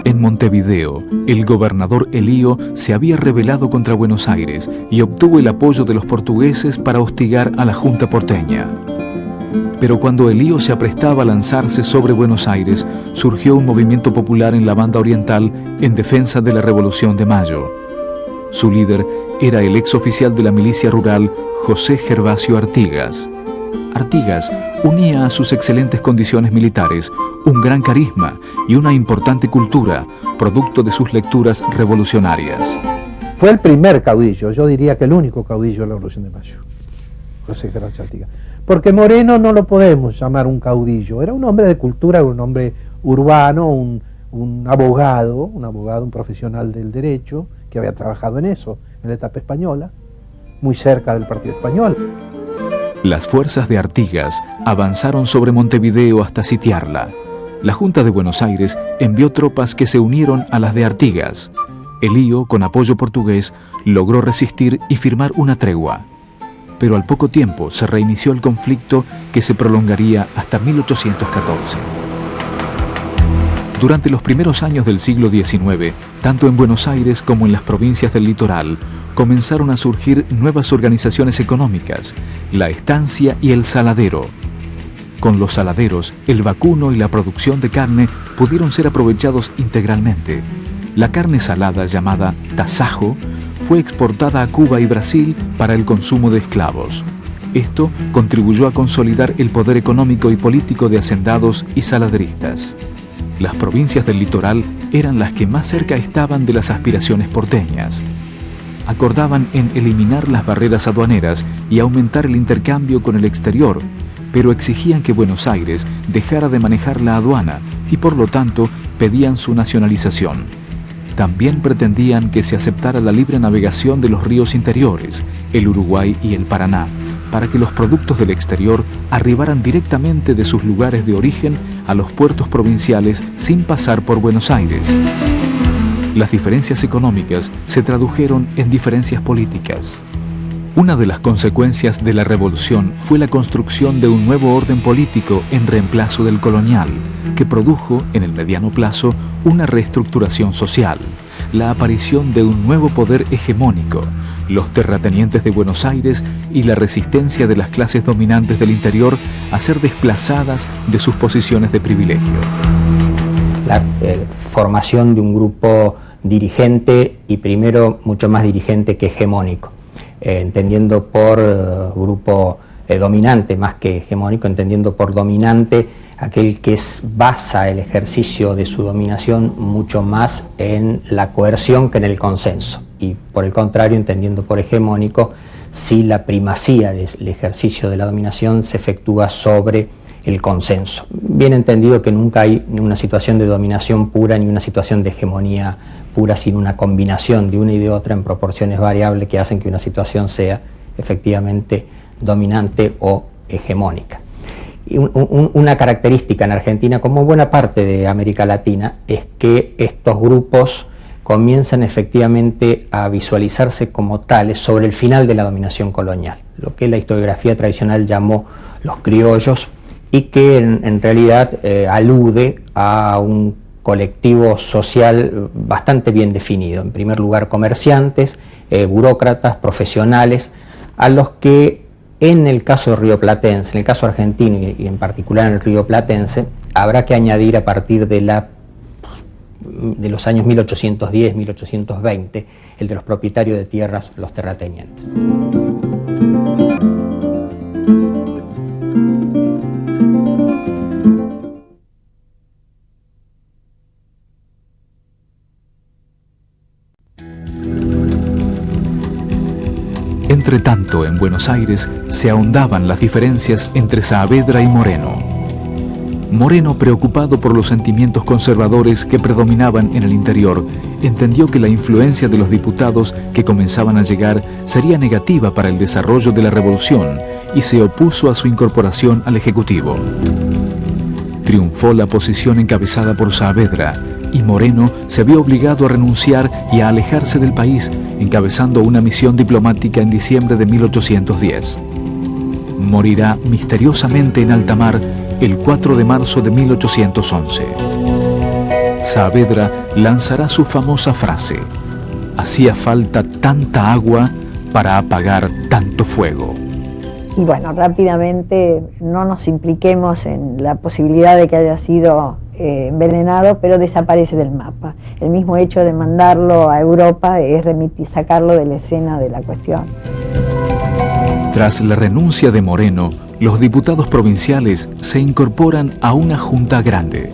En Montevideo, el gobernador Elío se había rebelado contra Buenos Aires y obtuvo el apoyo de los portugueses para hostigar a la Junta porteña. Pero cuando Elío se aprestaba a lanzarse sobre Buenos Aires, surgió un movimiento popular en la banda oriental en defensa de la Revolución de Mayo. Su líder era el ex oficial de la milicia rural, José Gervasio Artigas. Artigas unía a sus excelentes condiciones militares un gran carisma y una importante cultura, producto de sus lecturas revolucionarias. Fue el primer caudillo, yo diría que el único caudillo de la Revolución de Mayo, José Gervasio Artigas. Porque Moreno no lo podemos llamar un caudillo, era un hombre de cultura, un hombre urbano, un abogado, un profesional del derecho, que había trabajado en eso, en la etapa española, muy cerca del Partido Español. Las fuerzas de Artigas avanzaron sobre Montevideo hasta sitiarla. La Junta de Buenos Aires envió tropas que se unieron a las de Artigas. Elío, con apoyo portugués, logró resistir y firmar una tregua. Pero al poco tiempo se reinició el conflicto que se prolongaría hasta 1814. Durante los primeros años del siglo XIX, tanto en Buenos Aires como en las provincias del litoral, comenzaron a surgir nuevas organizaciones económicas, la estancia y el saladero. Con los saladeros, el vacuno y la producción de carne pudieron ser aprovechados integralmente. La carne salada, llamada tasajo, fue exportada a Cuba y Brasil para el consumo de esclavos. Esto contribuyó a consolidar el poder económico y político de hacendados y saladeristas. Las provincias del litoral eran las que más cerca estaban de las aspiraciones porteñas. Acordaban en eliminar las barreras aduaneras y aumentar el intercambio con el exterior, pero exigían que Buenos Aires dejara de manejar la aduana y por lo tanto pedían su nacionalización. También pretendían que se aceptara la libre navegación de los ríos interiores, el Uruguay y el Paraná, para que los productos del exterior arribaran directamente de sus lugares de origen a los puertos provinciales sin pasar por Buenos Aires. Las diferencias económicas se tradujeron en diferencias políticas. Una de las consecuencias de la revolución fue la construcción de un nuevo orden político en reemplazo del colonial, que produjo, en el mediano plazo, una reestructuración social, la aparición de un nuevo poder hegemónico, los terratenientes de Buenos Aires y la resistencia de las clases dominantes del interior a ser desplazadas de sus posiciones de privilegio. La formación de un grupo dirigente y primero mucho más dirigente que hegemónico, entendiendo por grupo dominante más que hegemónico, entendiendo por dominante aquel que basa el ejercicio de su dominación mucho más en la coerción que en el consenso, y por el contrario entendiendo por hegemónico si la primacía del ejercicio de la dominación se efectúa sobre el consenso. Bien entendido que nunca hay ni una situación de dominación pura ni una situación de hegemonía pura, sino una combinación de una y de otra en proporciones variables que hacen que una situación sea efectivamente dominante o hegemónica. Y una característica en Argentina, como buena parte de América Latina, es que estos grupos comienzan efectivamente a visualizarse como tales sobre el final de la dominación colonial, lo que la historiografía tradicional llamó los criollos, y que en realidad alude a un colectivo social bastante bien definido. En primer lugar, comerciantes, burócratas, profesionales, a los que en el caso rioplatense, en el caso argentino y en particular en el rioplatense, habrá que añadir a partir de los años 1810, 1820, el de los propietarios de tierras, los terratenientes. Entre tanto, en Buenos Aires se ahondaban las diferencias entre Saavedra y Moreno. Moreno, preocupado por los sentimientos conservadores que predominaban en el interior, entendió que la influencia de los diputados que comenzaban a llegar sería negativa para el desarrollo de la revolución y se opuso a su incorporación al Ejecutivo. Triunfó la posición encabezada por Saavedra y Moreno se vio obligado a renunciar y a alejarse del país, encabezando una misión diplomática en diciembre de 1810. Morirá misteriosamente en alta mar el 4 de marzo de 1811. Saavedra lanzará su famosa frase: «Hacía falta tanta agua para apagar tanto fuego». Y bueno, rápidamente no nos impliquemos en la posibilidad de que haya sido envenenado, pero desaparece del mapa. El mismo hecho de mandarlo a Europa es sacarlo de la escena de la cuestión. Tras la renuncia de Moreno, los diputados provinciales se incorporan a una junta grande.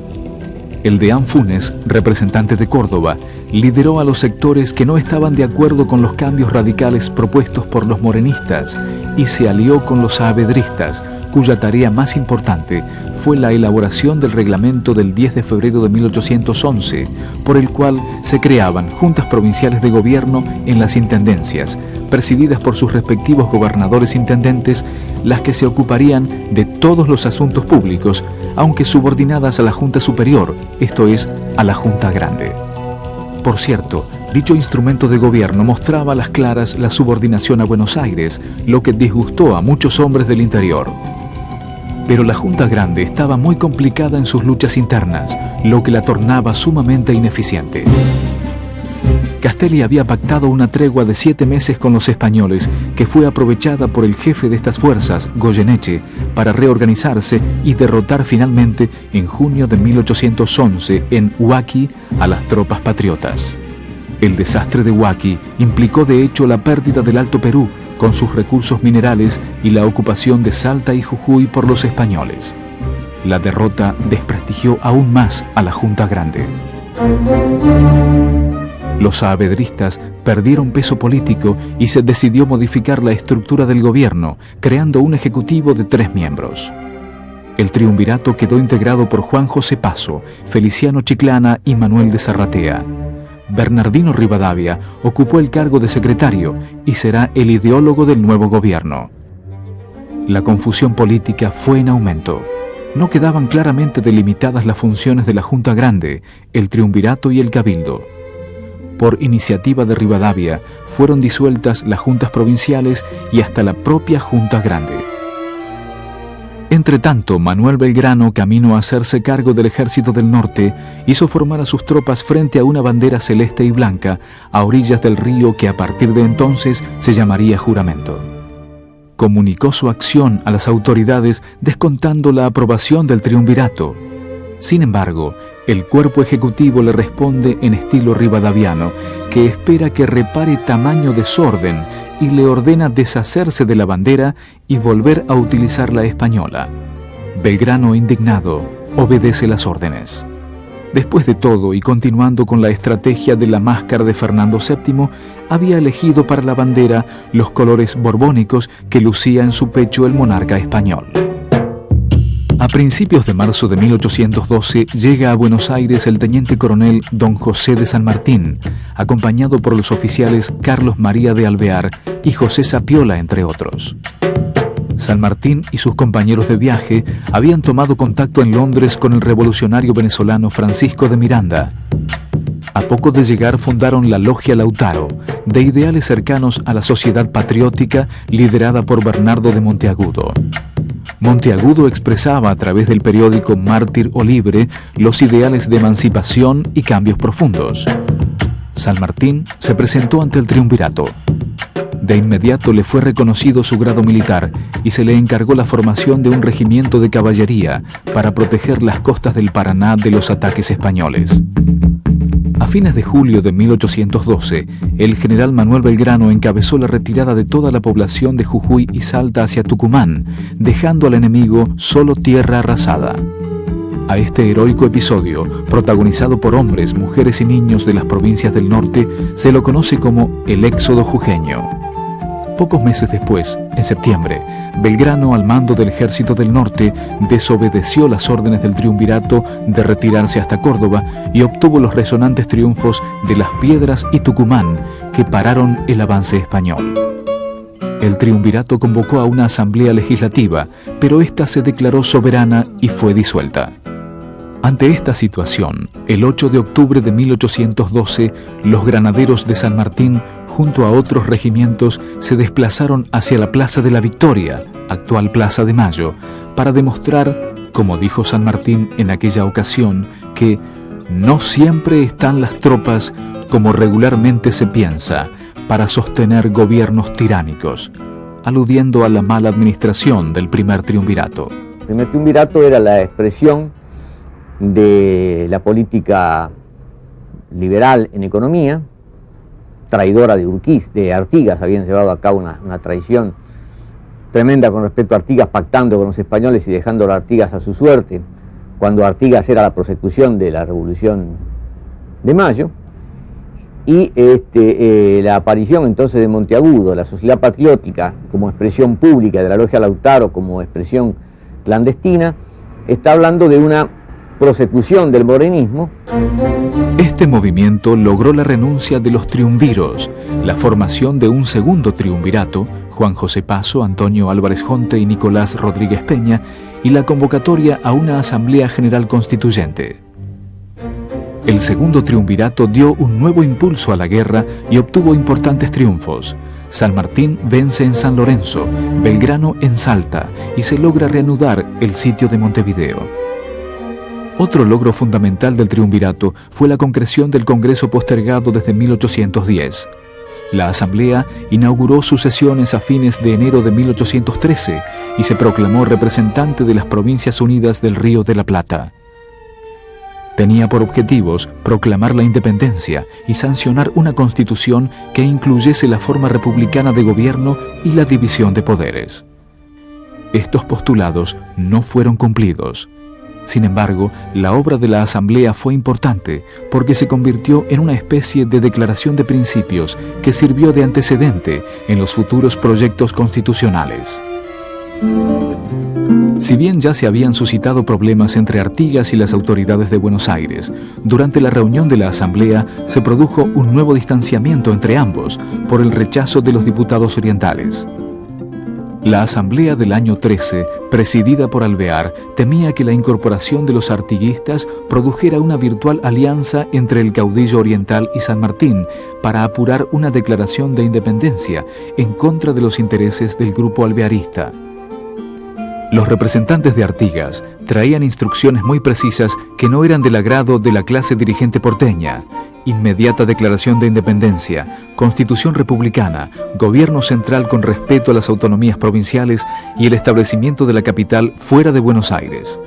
El deán Funes, representante de Córdoba, lideró a los sectores que no estaban de acuerdo con los cambios radicales propuestos por los morenistas y se alió con los saavedristas, cuya tarea más importante fue la elaboración del reglamento del 10 de febrero de 1811, por el cual se creaban juntas provinciales de gobierno en las intendencias, presididas por sus respectivos gobernadores intendentes, las que se ocuparían de todos los asuntos públicos, aunque subordinadas a la Junta Superior, esto es, a la Junta Grande. Por cierto, dicho instrumento de gobierno mostraba a las claras la subordinación a Buenos Aires, lo que disgustó a muchos hombres del interior. Pero la Junta Grande estaba muy complicada en sus luchas internas, lo que la tornaba sumamente ineficiente. Castelli había pactado una tregua de 7 meses con los españoles, que fue aprovechada por el jefe de estas fuerzas, Goyeneche, para reorganizarse y derrotar finalmente en junio de 1811 en Huaki a las tropas patriotas. El desastre de Huaki implicó de hecho la pérdida del Alto Perú, con sus recursos minerales y la ocupación de Salta y Jujuy por los españoles. La derrota desprestigió aún más a la Junta Grande. Los saavedristas perdieron peso político y se decidió modificar la estructura del gobierno, creando un ejecutivo de 3 miembros. El triunvirato quedó integrado por Juan José Paso, Feliciano Chiclana y Manuel de Zarratea. Bernardino Rivadavia ocupó el cargo de secretario y será el ideólogo del nuevo gobierno. La confusión política fue en aumento. No quedaban claramente delimitadas las funciones de la Junta Grande, el triunvirato y el cabildo. Por iniciativa de Rivadavia fueron disueltas las juntas provinciales y hasta la propia Junta Grande. Entretanto, Manuel Belgrano, camino a hacerse cargo del Ejército del Norte, hizo formar a sus tropas frente a una bandera celeste y blanca a orillas del río que a partir de entonces se llamaría Juramento. Comunicó su acción a las autoridades descontando la aprobación del triunvirato. Sin embargo, el cuerpo ejecutivo le responde en estilo rivadaviano, que espera que repare tamaño desorden y le ordena deshacerse de la bandera y volver a utilizar la española. Belgrano, indignado, obedece las órdenes. Después de todo, y continuando con la estrategia de la máscara de Fernando VII, había elegido para la bandera los colores borbónicos que lucía en su pecho el monarca español. A principios de marzo de 1812 llega a Buenos Aires el teniente coronel don José de San Martín, acompañado por los oficiales Carlos María de Alvear y José Sapiola, entre otros. San Martín y sus compañeros de viaje habían tomado contacto en Londres con el revolucionario venezolano Francisco de Miranda. A poco de llegar fundaron la Logia Lautaro, de ideales cercanos a la sociedad patriótica liderada por Bernardo de Monteagudo. Monteagudo expresaba a través del periódico Mártir o Libre los ideales de emancipación y cambios profundos. San Martín se presentó ante el triunvirato. De inmediato le fue reconocido su grado militar y se le encargó la formación de un regimiento de caballería para proteger las costas del Paraná de los ataques españoles. A fines de julio de 1812, el general Manuel Belgrano encabezó la retirada de toda la población de Jujuy y Salta hacia Tucumán, dejando al enemigo solo tierra arrasada. A este heroico episodio, protagonizado por hombres, mujeres y niños de las provincias del norte, se lo conoce como el Éxodo Jujeño. Pocos meses después, en septiembre, Belgrano, al mando del Ejército del Norte, desobedeció las órdenes del triunvirato de retirarse hasta Córdoba y obtuvo los resonantes triunfos de Las Piedras y Tucumán, que pararon el avance español. El triunvirato convocó a una asamblea legislativa, pero ésta se declaró soberana y fue disuelta. Ante esta situación, el 8 de octubre de 1812, los granaderos de San Martín, junto a otros regimientos, se desplazaron hacia la Plaza de la Victoria, actual Plaza de Mayo, para demostrar, como dijo San Martín en aquella ocasión, que no siempre están las tropas, como regularmente se piensa, para sostener gobiernos tiránicos, aludiendo a la mala administración del primer triunvirato. El primer triunvirato era la expresión de la política liberal en economía, traidora de Artigas. Habían llevado a cabo una traición tremenda con respecto a Artigas, pactando con los españoles y dejando a Artigas a su suerte, cuando Artigas era la prosecución de la Revolución de Mayo. Y la aparición entonces de Monteagudo, la Sociedad Patriótica como expresión pública, de la Logia Lautaro como expresión clandestina, está hablando de una prosecución del morenismo. Este movimiento logró la renuncia de los triunviros, la formación de un segundo triunvirato, Juan José Paso, Antonio Álvarez Jonte y Nicolás Rodríguez Peña, y la convocatoria a una Asamblea General Constituyente. El segundo triunvirato dio un nuevo impulso a la guerra y obtuvo importantes triunfos. San Martín vence en San Lorenzo, Belgrano en Salta, y se logra reanudar el sitio de Montevideo. Otro logro fundamental del triunvirato fue la concreción del Congreso postergado desde 1810. La Asamblea inauguró sus sesiones a fines de enero de 1813 y se proclamó representante de las Provincias Unidas del Río de la Plata. Tenía por objetivos proclamar la independencia y sancionar una constitución que incluyese la forma republicana de gobierno y la división de poderes. Estos postulados no fueron cumplidos. Sin embargo, la obra de la Asamblea fue importante porque se convirtió en una especie de declaración de principios que sirvió de antecedente en los futuros proyectos constitucionales. Si bien ya se habían suscitado problemas entre Artigas y las autoridades de Buenos Aires, durante la reunión de la Asamblea se produjo un nuevo distanciamiento entre ambos por el rechazo de los diputados orientales. La Asamblea del año 13, presidida por Alvear, temía que la incorporación de los artiguistas produjera una virtual alianza entre el caudillo oriental y San Martín para apurar una declaración de independencia en contra de los intereses del grupo alvearista. Los representantes de Artigas traían instrucciones muy precisas que no eran del agrado de la clase dirigente porteña: inmediata declaración de independencia, constitución republicana, gobierno central con respeto a las autonomías provinciales y el establecimiento de la capital fuera de Buenos Aires.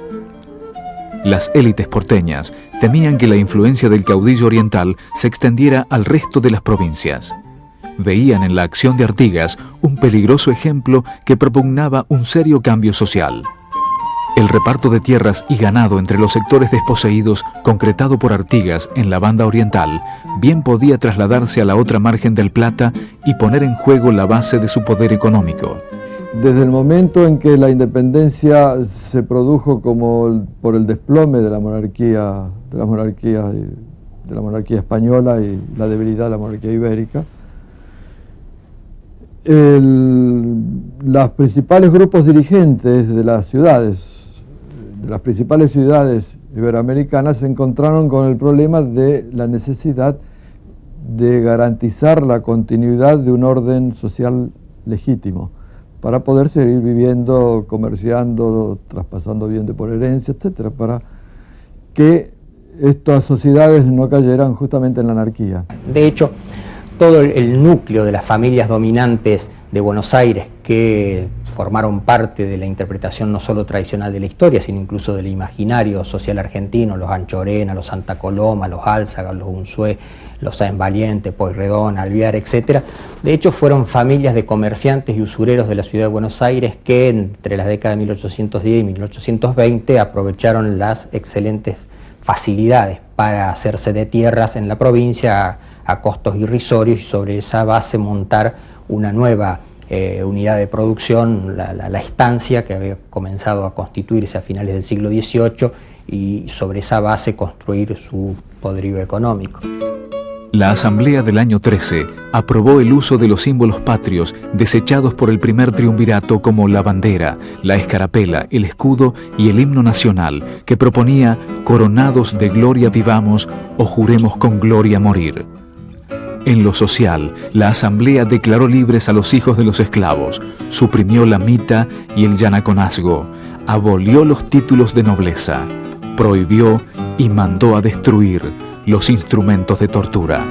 Las élites porteñas temían que la influencia del caudillo oriental se extendiera al resto de las provincias. Veían en la acción de Artigas un peligroso ejemplo que propugnaba un serio cambio social. El reparto de tierras y ganado entre los sectores desposeídos, concretado por Artigas en la banda oriental, bien podía trasladarse a la otra margen del Plata y poner en juego la base de su poder económico. Desde el momento en que la independencia se produjo por el desplome de la monarquía española y la debilidad de la monarquía ibérica, los principales grupos dirigentes de las ciudades, de las principales ciudades iberoamericana se encontraron con el problema de la necesidad de garantizar la continuidad de un orden social legítimo para poder seguir viviendo, comerciando, traspasando bienes por herencia, etcétera, para que estas sociedades no cayeran justamente en la anarquía. De hecho, todo el núcleo de las familias dominantes de Buenos Aires que formaron parte de la interpretación no solo tradicional de la historia, sino incluso del imaginario social argentino, los Anchorena, los Santa Coloma, los Álzaga, los Unzué, los Sáenz Valiente, Pueyrredón, Alvear, etc. De hecho, fueron familias de comerciantes y usureros de la ciudad de Buenos Aires que entre las décadas de 1810 y 1820 aprovecharon las excelentes facilidades para hacerse de tierras en la provincia a costos irrisorios y sobre esa base montar una nueva unidad de producción, la estancia, que había comenzado a constituirse a finales del siglo XVIII, y sobre esa base construir su poderío económico. La Asamblea del año 13 aprobó el uso de los símbolos patrios desechados por el primer triunvirato, como la bandera, la escarapela, el escudo y el himno nacional, que proponía "Coronados de gloria vivamos o juremos con gloria morir". En lo social, la Asamblea declaró libres a los hijos de los esclavos, suprimió la mita y el yanaconazgo, abolió los títulos de nobleza, prohibió y mandó a destruir los instrumentos de tortura.